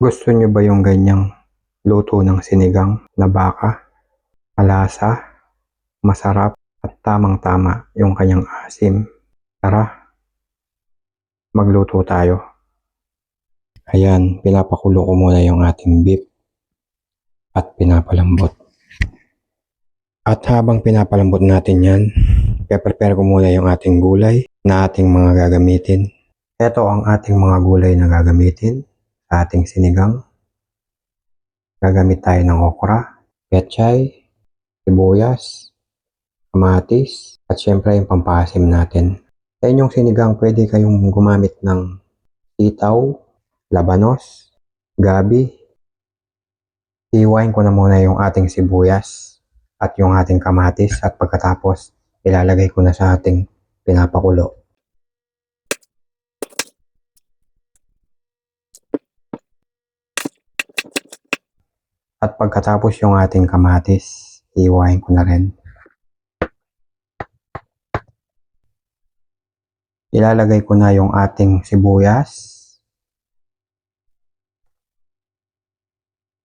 Gusto niyo ba yung ganyang luto ng sinigang na baka? Malasa, masarap at tamang-tama yung kanyang asim. Tara, magluto tayo. Ayan, pinapakulo ko muna yung ating beef at pinapalambot. At habang pinapalambot natin yan, prepare ko muna yung ating gulay na ating mga gagamitin. Ito ang ating mga gulay na gagamitin sa ating sinigang. Gagamit tayo ng okra, pechay, sibuyas, kamatis, at syempre yung pampasim natin. Sa inyong sinigang, pwede kayong gumamit ng sitaw, labanos, gabi. Iwain ko na muna yung ating sibuyas at yung ating kamatis at pagkatapos ilalagay ko na sa ating pinapakulo. At pagkatapos yung ating kamatis, iwain ko na rin. Ilalagay ko na yung ating sibuyas.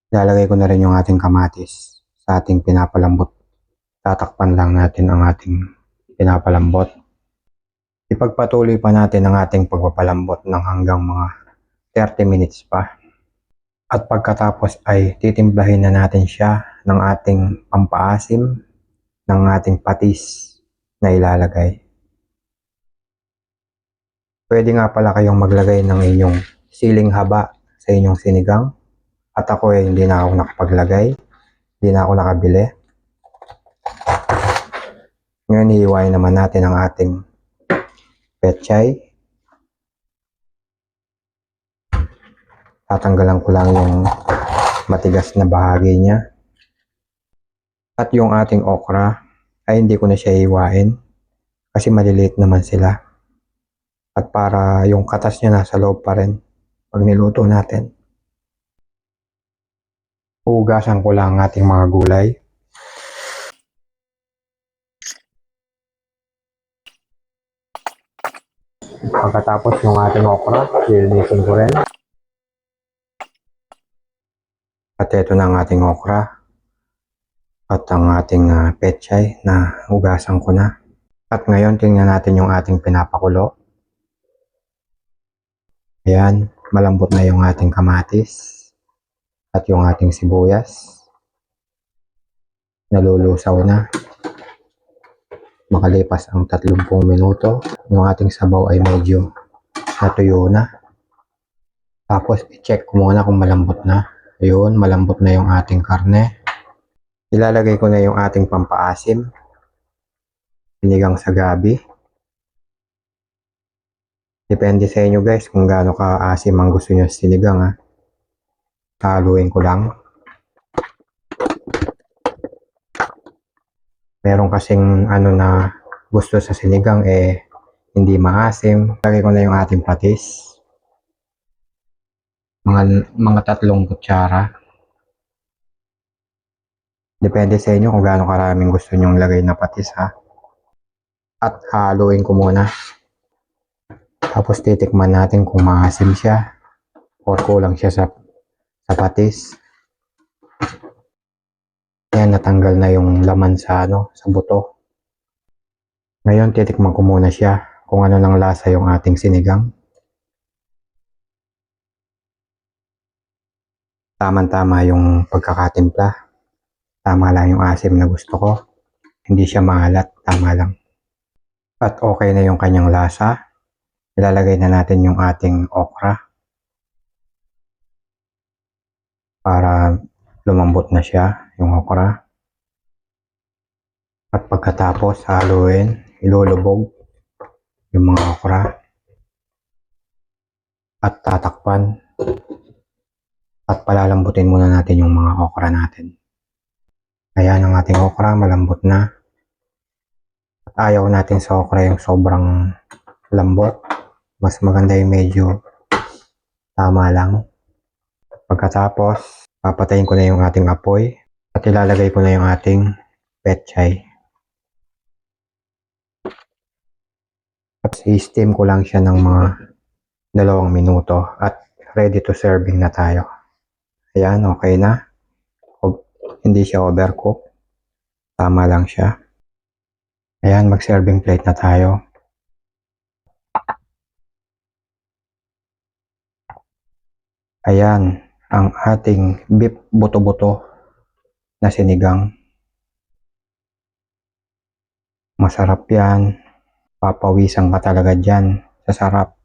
Ilalagay ko na rin yung ating kamatis sa ating pinapalambot. Tatakpan lang natin ang ating pinapalambot. Ipagpatuloy pa natin ang ating pagpapalambot ng hanggang mga 30 minutes pa. At pagkatapos ay titimplahin na natin siya ng ating pampaasim, ng ating patis na ilalagay. Pwede nga pala kayong maglagay ng inyong siling haba sa inyong sinigang. At ako ay hindi na ako nakapaglagay, hindi na ako nakabili. Ngayon hihiwain naman natin ang ating pechay. Tatanggalan ko lang yung matigas na bahagi niya. At yung ating okra ay hindi ko na siya hiwain kasi maliliit naman sila. At para yung katas niya nasa loob pa rin pag niluto natin. Hugasan ko lang ang ating mga gulay. Pagkatapos yung ating okra, lilinisin ko rin. At ito na ang ating okra at ang ating pechay na hugasan ko na. At ngayon tingnan natin yung ating pinapakulo. Ayan, malambot na yung ating kamatis at yung ating sibuyas. Nalulusaw na. Makalipas ang 30 minuto, yung ating sabaw ay medyo natuyo na. Tapos i-check ko muna kung malambot na. Ayun, malambot na yung ating karne. Ilalagay ko na yung ating pampaasim. Sinigang sa gabi. Depende sa inyo guys kung gaano ka-asim ang gusto nyo sa sinigang ha. Haluin ko lang. Meron kasing na gusto sa sinigang hindi maasim. Lagay ko na yung ating patis. Mga 3 kutsara. Depende sa inyo kung gaano karaming gusto nyong lagay na patis ha. At haluin ko muna. Tapos titikman natin kung maasim siya o kulang siya sa patis. Ayan, natanggal na yung laman sa buto. Ngayon titikman ko muna siya kung ano nang lasa yung ating sinigang. Tama-tama yung pagkakatimpla. Tama lang yung asim na gusto ko. Hindi siya maalat, tama lang. At okay na yung kanyang lasa. Ilalagay na natin yung ating okra. Para lumambot na siya, yung okra. At pagkatapos haluin, ilulubog yung mga okra. At tatakpan. At palalambutin muna natin yung mga okra natin. Ayan ang ating okra, malambot na. At ayaw natin sa okra yung sobrang lambot. Mas maganda yung medyo tama lang. Pagkatapos, papatayin ko na yung ating apoy. At ilalagay ko na yung ating pechay. At i-steam ko lang siya ng mga 2 minuto. At ready to serving na tayo. Ayan, okay na. Hindi siya overcook. Tama lang siya. Ayan, mag-serving plate na tayo. Ayan, ang ating beef buto-buto na sinigang. Masarap yan. Papawisan ka talaga dyan sa sarap.